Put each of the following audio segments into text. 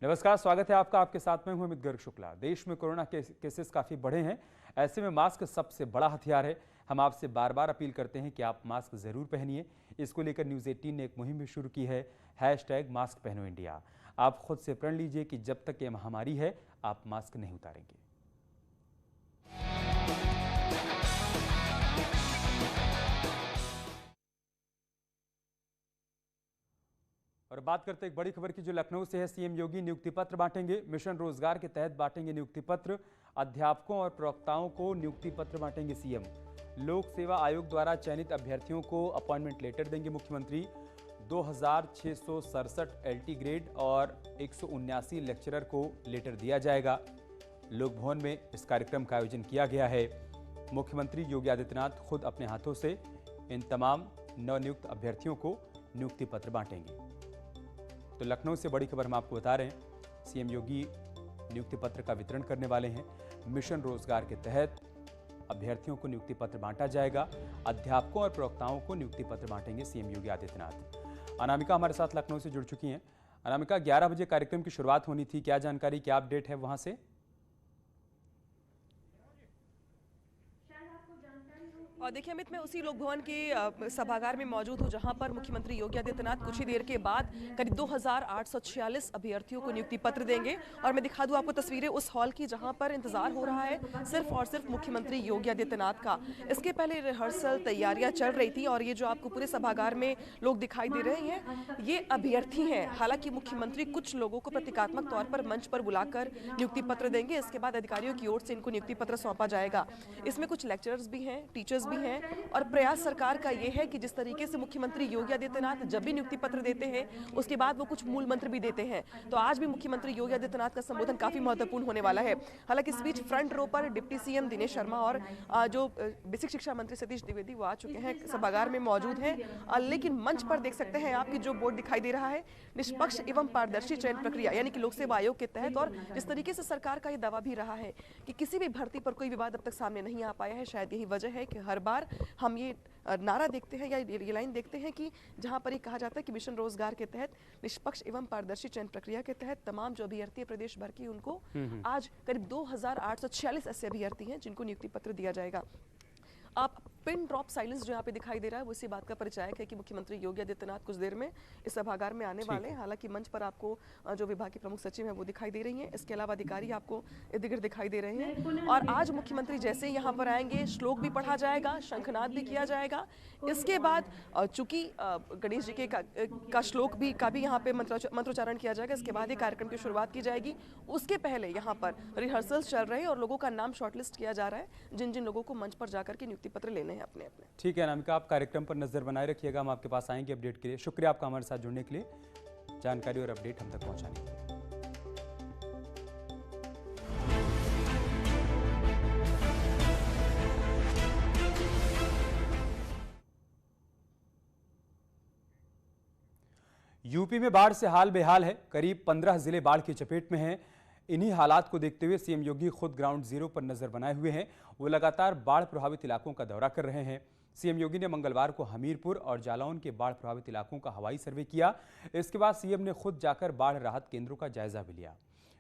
नमस्कार, स्वागत है आपका। आपके साथ में हूं अमित गर्ग शुक्ला। देश में कोरोना के केसेस काफी बढ़े हैं। ऐसे में मास्क सबसे बड़ा हथियार है। हम आपसे बार बार अपील करते हैं कि आप मास्क जरूर पहनिए। इसको लेकर न्यूज़ 18 ने एक मुहिम भी शुरू की है, #मास्क पहनो इंडिया। आप खुद से प्रण लीजिए कि जब तक ये महामारी है आप मास्क नहीं उतारेंगे। और बात करते हैं एक बड़ी खबर की, जो लखनऊ से है। सीएम योगी नियुक्ति पत्र बांटेंगे। मिशन रोजगार के तहत बांटेंगे नियुक्ति पत्र। अध्यापकों और प्रवक्ताओं को नियुक्ति पत्र बांटेंगे सीएम। लोक सेवा आयोग द्वारा चयनित अभ्यर्थियों को अपॉइंटमेंट लेटर देंगे मुख्यमंत्री। 2667 LT ग्रेड और 179 लेक्चरर को लेटर दिया जाएगा। लोक भवन में इस कार्यक्रम का आयोजन किया गया है। मुख्यमंत्री योगी आदित्यनाथ खुद अपने हाथों से इन तमाम नवनियुक्त अभ्यर्थियों को नियुक्ति पत्र बांटेंगे। तो लखनऊ से बड़ी खबर हम आपको बता रहे हैं, सीएम योगी नियुक्ति पत्र का वितरण करने वाले हैं। मिशन रोजगार के तहत अभ्यर्थियों को नियुक्ति पत्र बांटा जाएगा। अध्यापकों और प्रवक्ताओं को नियुक्ति पत्र बांटेंगे सीएम योगी आदित्यनाथ। अनामिका हमारे साथ लखनऊ से जुड़ चुकी हैं। अनामिका, 11 बजे कार्यक्रम की शुरुआत होनी थी, क्या जानकारी, क्या अपडेट है वहां से? और देखिए अमित, मैं उसी लोक भवन के सभागार में मौजूद हूँ जहां पर मुख्यमंत्री योगी आदित्यनाथ कुछ ही देर के बाद करीब 2846 अभ्यर्थियों को नियुक्ति पत्र देंगे। और मैं दिखा दूं आपको तस्वीरें उस हॉल की जहां पर इंतजार हो रहा है सिर्फ और सिर्फ मुख्यमंत्री योगी आदित्यनाथ का। इसके पहले रिहर्सल तैयारियां चल रही थी और ये जो आपको पूरे सभागार में लोग दिखाई दे रहे हैं ये अभ्यर्थी हैं। हालांकि मुख्यमंत्री कुछ लोगों को प्रतीकात्मक तौर पर मंच पर बुलाकर नियुक्ति पत्र देंगे। इसके बाद अधिकारियों की ओर से इनको नियुक्ति पत्र सौंपा जाएगा। इसमें कुछ लेक्चरर्स भी हैं, टीचर्स भी हैं। और प्रयास सरकार का यह है कि जिस तरीके से मुख्यमंत्री योगी आदित्यनाथ जब भी नियुक्ति पत्र देते हैं उसके बाद वो कुछ मूल मंत्र भी देते हैं, तो आज भी मुख्यमंत्री योगी आदित्यनाथ का संबोधन काफी महत्वपूर्ण होने वाला है। हालांकि इस बीच फ्रंट रो पर डिप्टी सीएम दिनेश शर्मा और जो बेसिक शिक्षा मंत्री सतीश द्विवेदी वो आ चुके हैं, सभागार में मौजूद हैं। लेकिन मंच पर देख सकते हैं आपकी जो बोर्ड दिखाई दे रहा है, निष्पक्ष एवं पारदर्शी चयन प्रक्रिया यानी कि लोक सेवा आयोग के तहत। और जिस तरीके से सरकार का यह दावा भी रहा है कि किसी भी भर्ती पर कोई विवाद अब तक सामने नहीं आ पाया है, शायद यही वजह है कि हर बार हम ये नारा देखते हैं या ये लाइन देखते हैं कि जहां पर ये कहा जाता है कि मिशन रोजगार के तहत निष्पक्ष एवं पारदर्शी चयन प्रक्रिया के तहत तमाम जो अभ्यर्थी प्रदेश भर की उनको आज करीब 2846 ऐसे अभ्यर्थी हैं जिनको नियुक्ति पत्र दिया जाएगा। आप पिन ड्रॉप साइलेंस जो यहाँ पे दिखाई दे रहा है वो इसी बात का परिचायक है कि मुख्यमंत्री योगी आदित्यनाथ कुछ देर में इस सभागार में आने वाले हैं। हालांकि मंच पर आपको जो विभाग की प्रमुख सचिव है वो दिखाई दे रही हैं। इसके अलावा अधिकारी आपको इर्द गिर्द दिखाई दे रहे हैं। और आज मुख्यमंत्री जैसे ही यहाँ पर आएंगे श्लोक भी पढ़ा जाएगा, शंखनाद भी किया जाएगा। इसके बाद चूंकि गणेश जी का श्लोक भी यहाँ पे मंत्रोच्चारण किया जाएगा। इसके बाद ही कार्यक्रम की शुरुआत की जाएगी। उसके पहले यहाँ पर रिहर्सल्स चल रहे हैं और लोगों का नाम शॉर्टलिस्ट किया जा रहा है, जिन जिन लोगों को मंच पर जाकर के नियुक्ति पत्र लेने हैं अपने अपने। ठीक है अनामिका, आप कार्यक्रम पर नजर बनाए रखिएगा। हम आपके पास आएंगे अपडेट के लिए। शुक्रिया आपका हमारे साथ जुड़ने के लिए, जानकारी और अपडेट हम तक पहुंचाने के लिए। यूपी में बाढ़ से हाल बेहाल है। करीब 15 जिले बाढ़ की चपेट में हैं। इन्हीं हालात को देखते हुए सीएम योगी खुद ग्राउंड जीरो पर नजर बनाए हुए हैं। वो लगातार बाढ़ प्रभावित इलाकों का दौरा कर रहे हैं। सीएम योगी ने मंगलवार को हमीरपुर और जालौन के बाढ़ प्रभावित इलाकों का हवाई सर्वे किया। इसके बाद सीएम ने खुद जाकर बाढ़ राहत केंद्रों का जायजा भी लिया।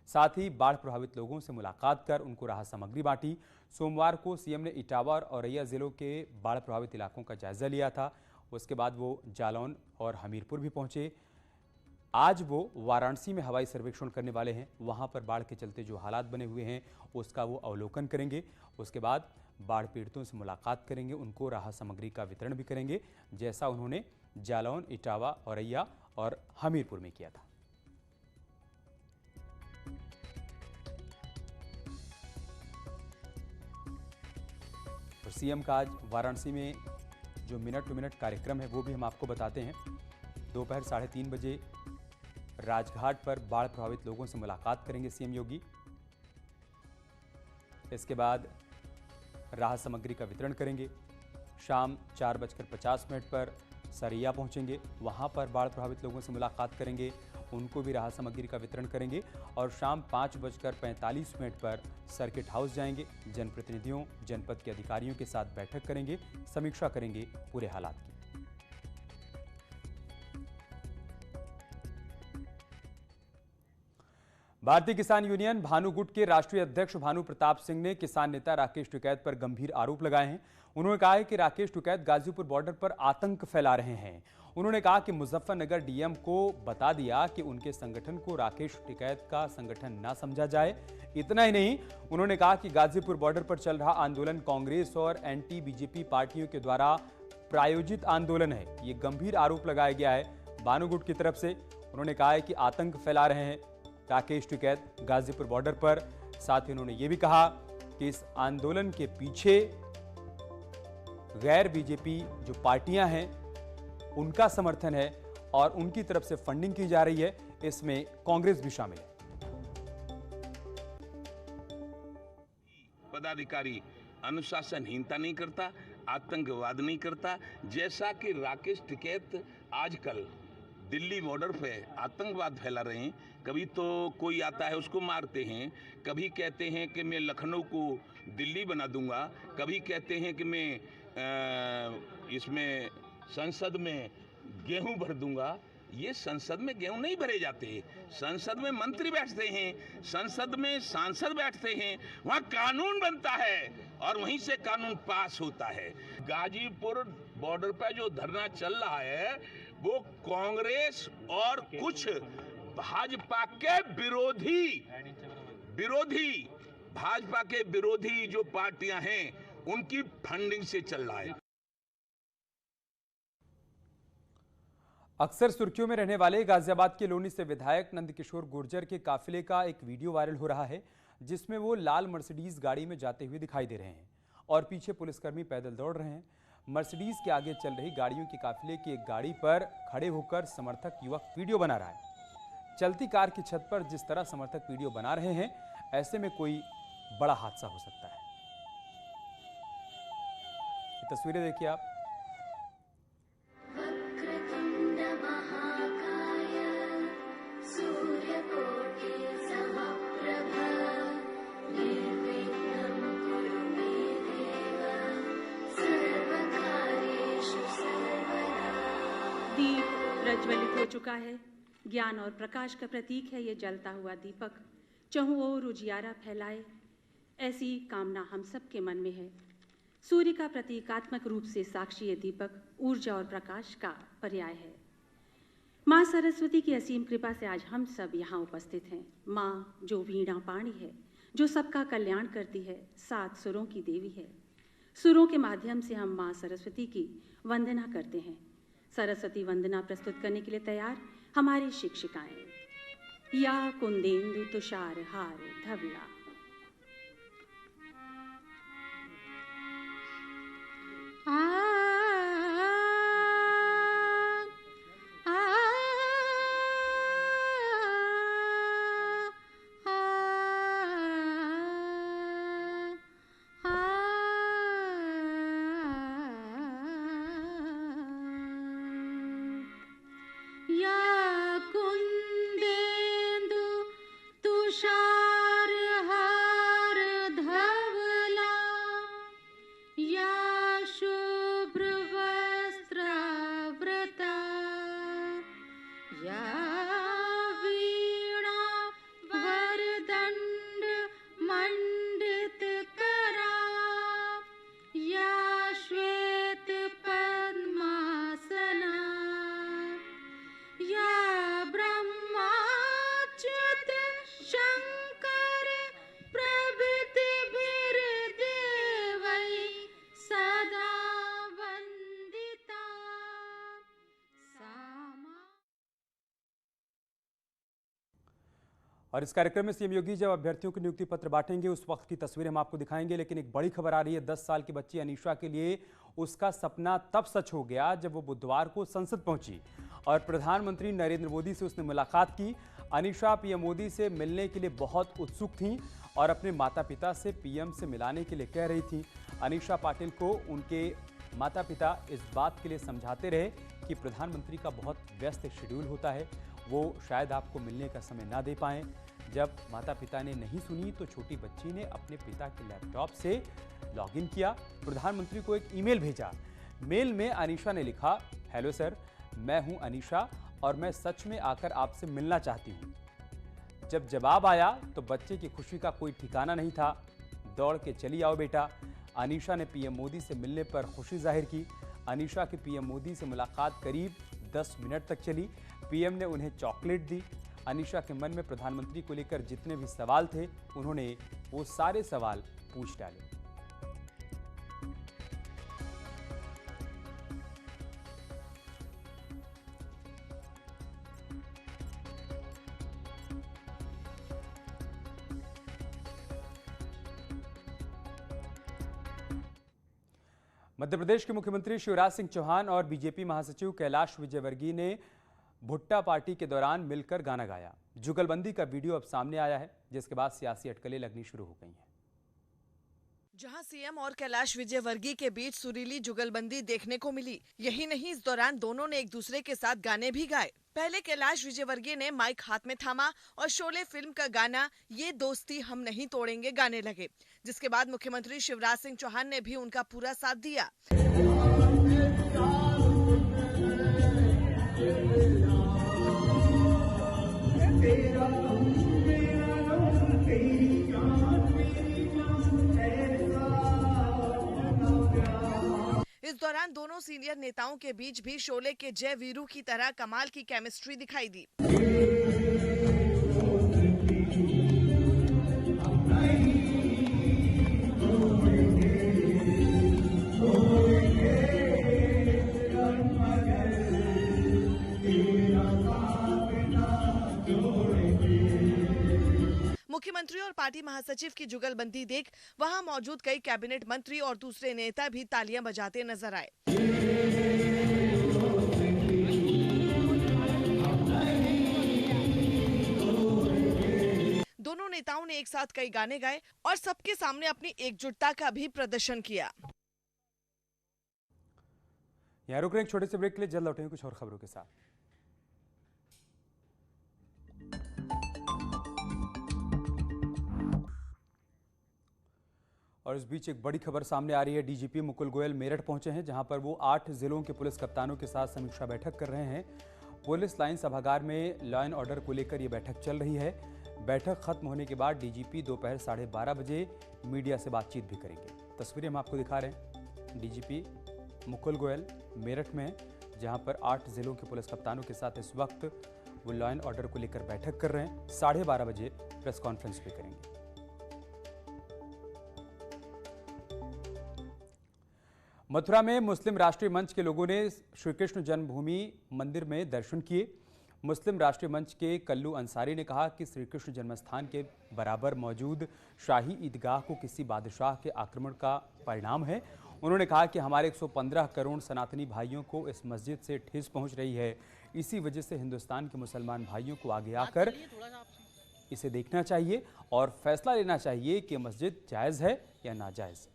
साथ ही बाढ़ प्रभावित लोगों से मुलाकात कर उनको राहत सामग्री बांटी। सोमवार को सीएम ने इटावा और औरैया जिलों के बाढ़ प्रभावित इलाकों का जायजा लिया था। उसके बाद वो जालौन और हमीरपुर भी पहुंचे। आज वो वाराणसी में हवाई सर्वेक्षण करने वाले हैं। वहां पर बाढ़ के चलते जो हालात बने हुए हैं उसका वो अवलोकन करेंगे। उसके बाद बाढ़ पीड़ितों से मुलाकात करेंगे, उनको राहत सामग्री का वितरण भी करेंगे, जैसा उन्होंने जालौन, इटावा, औरैया और हमीरपुर में किया था। और सीएम का आज वाराणसी में जो मिनट टू मिनट कार्यक्रम है वो भी हम आपको बताते हैं। दोपहर 3:30 बजे राजघाट पर बाढ़ प्रभावित लोगों से मुलाकात करेंगे सीएम योगी। इसके बाद राहत सामग्री का वितरण करेंगे। शाम 4:50 पर सरैया पहुंचेंगे। वहां पर बाढ़ प्रभावित लोगों से मुलाकात करेंगे, उनको भी राहत सामग्री का वितरण करेंगे। और शाम 5:45 पर सर्किट हाउस जाएंगे। जनप्रतिनिधियों, जनपद के अधिकारियों के साथ बैठक करेंगे, समीक्षा करेंगे पूरे हालात की। भारतीय किसान यूनियन भानु गुट के राष्ट्रीय अध्यक्ष भानु प्रताप सिंह ने किसान नेता राकेश टिकैत पर गंभीर आरोप लगाए हैं। उन्होंने कहा है कि राकेश टिकैत गाजीपुर बॉर्डर पर आतंक फैला रहे हैं। उन्होंने कहा कि मुजफ्फरनगर डीएम को बता दिया कि उनके संगठन को राकेश टिकैत का संगठन न समझा जाए। इतना ही नहीं, उन्होंने कहा कि गाजीपुर बॉर्डर पर चल रहा आंदोलन कांग्रेस और एंटी बीजेपी पार्टियों के द्वारा प्रायोजित आंदोलन है। ये गंभीर आरोप लगाया गया है भानु गुट की तरफ से। उन्होंने कहा है कि आतंक फैला रहे हैं राकेश टिकैत गाजीपुर बॉर्डर पर। साथ ही उन्होंने ये भी कहा कि इस आंदोलन के पीछे गैर बीजेपी जो पार्टियां हैं उनका समर्थन है और उनकी तरफ से फंडिंग की जा रही है। इसमें कांग्रेस भी शामिल है। पदाधिकारी अनुशासनहीनता नहीं करता, आतंकवाद नहीं करता, जैसा कि राकेश टिकैत आजकल दिल्ली बॉर्डर पे आतंकवाद फैला रहे हैं। कभी तो कोई आता है उसको मारते हैं, कभी कहते हैं कि मैं लखनऊ को दिल्ली बना दूंगा, कभी कहते हैं कि मैं इसमें संसद में गेहूं भर दूंगा। ये संसद में गेहूं नहीं भरे जाते, संसद में मंत्री बैठते हैं, संसद में सांसद बैठते हैं, वहाँ कानून बनता है और वहीं से कानून पास होता है। गाजीपुर बॉर्डर पर जो धरना चल रहा है वो कांग्रेस और कुछ भाजपा के विरोधी भाजपा के विरोधी जो पार्टियां हैं उनकी फंडिंग से चल रहा है। अक्सर सुर्खियों में रहने वाले गाजियाबाद के लोनी से विधायक नंदकिशोर गुर्जर के काफिले का एक वीडियो वायरल हो रहा है, जिसमें वो लाल मर्सिडीज गाड़ी में जाते हुए दिखाई दे रहे हैं और पीछे पुलिसकर्मी पैदल दौड़ रहे हैं। मर्सिडीज के आगे चल रही गाड़ियों के काफिले की एक गाड़ी पर खड़े होकर समर्थक युवक वीडियो बना रहा है। चलती कार की छत पर जिस तरह समर्थक वीडियो बना रहे हैं, ऐसे में कोई बड़ा हादसा हो सकता है। ये तस्वीरें देखिए आप। दीप प्रज्वलित हो चुका है। ज्ञान और प्रकाश का प्रतीक है ये जलता हुआ दीपक, चहुं ओर उजियारा फैलाए, ऐसी कामना हम सब के मन में है। सूर्य का प्रतीकात्मक रूप से साक्षी ये दीपक ऊर्जा और प्रकाश का पर्याय है। माँ सरस्वती की असीम कृपा से आज हम सब यहाँ उपस्थित हैं। माँ जो वीणा पाणी है, जो सबका कल्याण करती है, 7 सुरों की देवी है। सुरों के माध्यम से हम माँ सरस्वती की वंदना करते हैं। सरस्वती वंदना प्रस्तुत करने के लिए तैयार हमारी शिक्षिकाएं। या कुंदेंदु तुषार हार धवला। और इस कार्यक्रम में सीएम योगी जब अभ्यर्थियों को नियुक्ति पत्र बांटेंगे उस वक्त की तस्वीरें हम आपको दिखाएंगे। लेकिन एक बड़ी खबर आ रही है। 10 साल की बच्ची अनीशा के लिए उसका सपना तब सच हो गया जब वो बुधवार को संसद पहुंची और प्रधानमंत्री नरेंद्र मोदी से उसने मुलाकात की। अनीशा पीएम मोदी से मिलने के लिए बहुत उत्सुक थी और अपने माता पिता से पीएम से मिलाने के लिए कह रही थी। अनीशा पाटिल को उनके माता पिता इस बात के लिए समझाते रहे कि प्रधानमंत्री का बहुत व्यस्त शेड्यूल होता है, वो शायद आपको मिलने का समय ना दे पाएं। जब माता पिता ने नहीं सुनी तो छोटी बच्ची ने अपने पिता के लैपटॉप से लॉगिन किया, प्रधानमंत्री को एक ईमेल भेजा। मेल में अनीशा ने लिखा, हेलो सर, मैं हूं अनीशा और मैं सच में आकर आपसे मिलना चाहती हूं। जब जवाब आया तो बच्चे की खुशी का कोई ठिकाना नहीं था। दौड़ के चली आओ बेटा। अनीशा ने पीएम मोदी से मिलने पर खुशी जाहिर की। अनीशा की पीएम मोदी से मुलाकात करीब 10 मिनट तक चली। पीएम ने उन्हें चॉकलेट दी। अनीशा के मन में प्रधानमंत्री को लेकर जितने भी सवाल थे, उन्होंने वो सारे सवाल पूछ डाले। मध्य प्रदेश के मुख्यमंत्री शिवराज सिंह चौहान और बीजेपी महासचिव कैलाश विजयवर्गीय ने भुट्टा पार्टी के दौरान मिलकर गाना गाया। जुगलबंदी का वीडियो अब सामने आया है, जिसके बाद सियासी अटकलें लगनी शुरू हो गई हैं। जहां सीएम और कैलाश विजयवर्गीय के बीच सुरीली जुगलबंदी देखने को मिली। यही नहीं, इस दौरान दोनों ने एक दूसरे के साथ गाने भी गाए। पहले कैलाश विजयवर्गीय ने माइक हाथ में थामा और शोले फिल्म का गाना ये दोस्ती हम नहीं तोड़ेंगे गाने लगे, जिसके बाद मुख्यमंत्री शिवराज सिंह चौहान ने भी उनका पूरा साथ दिया। इस दौरान दोनों सीनियर नेताओं के बीच भी शोले के जय वीरू की तरह कमाल की केमिस्ट्री दिखाई दी। मुख्यमंत्री और पार्टी महासचिव की जुगलबंदी देख वहां मौजूद कई कैबिनेट मंत्री और दूसरे नेता भी तालियां बजाते नजर आए। दोनों नेताओं ने एक साथ कई गाने गाए और सबके सामने अपनी एकजुटता का भी प्रदर्शन किया। यहाँ रुक रहे हैं छोटे से ब्रेक के लिए, जल्द लौटेंगे कुछ और खबरों के साथ। और इस बीच एक बड़ी खबर सामने आ रही है। डीजीपी मुकुल गोयल मेरठ पहुंचे हैं, जहां पर वो 8 जिलों के पुलिस कप्तानों के साथ समीक्षा बैठक कर रहे हैं। पुलिस लाइन सभागार में लॉ एंड ऑर्डर को लेकर ये बैठक चल रही है। बैठक खत्म होने के बाद डीजीपी दोपहर 12:30 बजे मीडिया से बातचीत भी करेंगे। तस्वीरें हम आपको दिखा रहे हैं। डीजीपी मुकुल गोयल मेरठ में, जहां पर 8 जिलों के पुलिस कप्तानों के साथ इस वक्त वो लॉ एंड ऑर्डर को लेकर बैठक कर रहे हैं। 12:30 बजे प्रेस कॉन्फ्रेंस भी करेंगे। मथुरा में मुस्लिम राष्ट्रीय मंच के लोगों ने श्री कृष्ण जन्मभूमि मंदिर में दर्शन किए। मुस्लिम राष्ट्रीय मंच के कल्लू अंसारी ने कहा कि श्री कृष्ण जन्मस्थान के बराबर मौजूद शाही ईदगाह को किसी बादशाह के आक्रमण का परिणाम है। उन्होंने कहा कि हमारे 115 करोड़ सनातनी भाइयों को इस मस्जिद से ठेस पहुंच रही है। इसी वजह से हिंदुस्तान के मुसलमान भाइयों को आगे आकर इसे देखना चाहिए और फैसला लेना चाहिए कि मस्जिद जायज़ है या नाजायज़।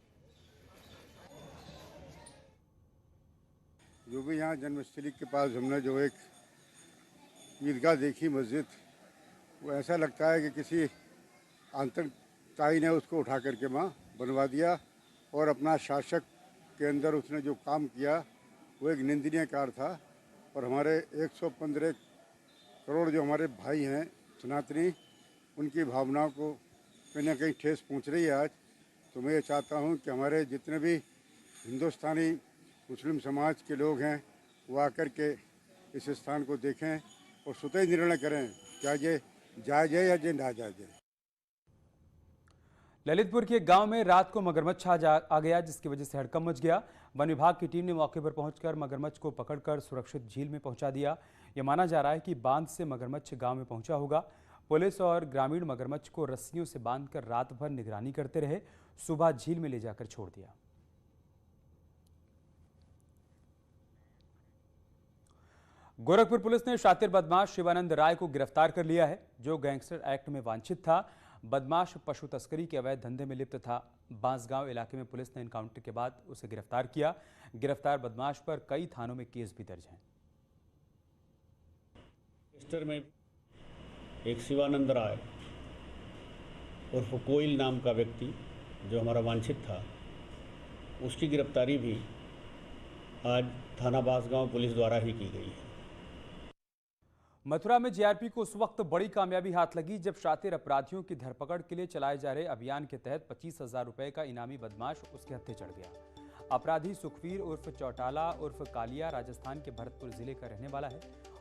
जो भी यहाँ जन्मस्थली के पास हमने जो एक ईदगाह देखी मस्जिद, वो ऐसा लगता है कि किसी आतंकवादी ने उसको उठा करके वहाँ बनवा दिया और अपना शासक के अंदर उसने जो काम किया वो एक निंदनीय कार्य था। और हमारे 115 करोड़ जो हमारे भाई हैं सनातनी, उनकी भावनाओं को कहीं ना कहीं ठेस पहुँच रही है आज। तो मैं ये चाहता हूँ कि हमारे जितने भी हिंदुस्तानी मुस्लिम समाज के लोग हैं वो आकर के इस स्थान को देखें और स्वतः निर्णय करें क्या ये जायज़ है या ये नाजायज़ है। ललितपुर के एक गांव में रात को मगरमच्छ आ गया, जिसकी वजह से हड़कंप मच गया। वन विभाग की टीम ने मौके पर पहुंचकर मगरमच्छ को पकड़कर सुरक्षित झील में पहुंचा दिया। यह माना जा रहा है कि बांध से मगरमच्छ गांव में पहुंचा होगा। पुलिस और ग्रामीण मगरमच्छ को रस्सियों से बांधकर रात भर निगरानी करते रहे। सुबह झील में ले जाकर छोड़ दिया। गोरखपुर पुलिस ने शातिर बदमाश शिवानंद राय को गिरफ्तार कर लिया है, जो गैंगस्टर एक्ट में वांछित था। बदमाश पशु तस्करी के अवैध धंधे में लिप्त था। बांसगांव इलाके में पुलिस ने एनकाउंटर के बाद उसे गिरफ्तार किया। गिरफ्तार बदमाश पर कई थानों में केस भी दर्ज हैं। गैंगस्टर में एक शिवानंद राय उर्फ कोयल नाम का व्यक्ति जो हमारा वांछित था, उसकी गिरफ्तारी भी आज थाना बांसगांव पुलिस द्वारा ही की गई है। मथुरा में जीआरपी को उस वक्त बड़ी कामयाबी हाथ लगी जब शातिर अपराधियों की धरपकड़ के लिए चलाए जा रहे अभियान के तहत 25,000 रुपए का इनामी बदमाश उसके हत्थे चढ़ गया। अपराधी सुखवीर उर्फ चौटाला उर्फ कालिया राजस्थान के भरतपुर जिले का रहने वाला है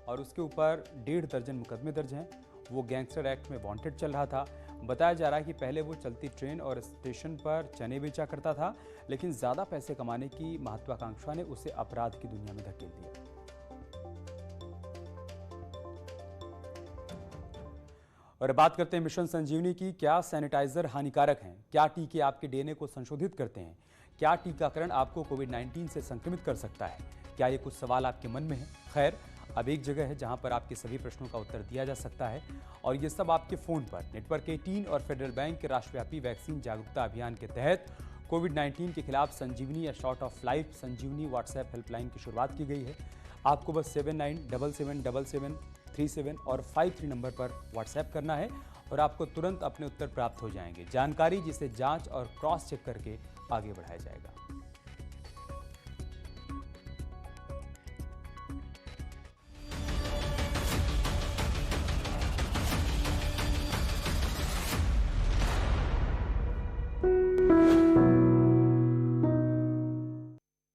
और उसके ऊपर 1.5 दर्जन मुकदमे दर्ज हैं। वो गैंगस्टर एक्ट में वांटेड चल रहा था। बताया जा रहा है कि पहले वो चलती ट्रेन और स्टेशन पर चने बेचा करता था, लेकिन ज्यादा पैसे कमाने की महत्वाकांक्षा ने उसे अपराध की दुनिया में धकेल दिया। और बात करते हैं मिशन संजीवनी की। क्या सैनिटाइजर हानिकारक हैं? क्या टीके आपके डीएनए को संशोधित करते हैं? क्या टीकाकरण आपको कोविड-19 से संक्रमित कर सकता है? क्या ये कुछ सवाल आपके मन में है? खैर, अब एक जगह है जहां पर आपके सभी प्रश्नों का उत्तर दिया जा सकता है और ये सब आपके फोन पर। नेटवर्क 18 और फेडरल बैंक के राष्ट्रव्यापी वैक्सीन जागरूकता अभियान के तहत कोविड-19 के खिलाफ संजीवनी या short of life Sanjeevani WhatsApp helpline की शुरुआत की गई है। आपको बस 79777737 और 53 नंबर पर व्हाट्सएप करना है और आपको तुरंत अपने उत्तर प्राप्त हो जाएंगे। जानकारी जिसे जांच और क्रॉस चेक करके आगे बढ़ाया जाएगा।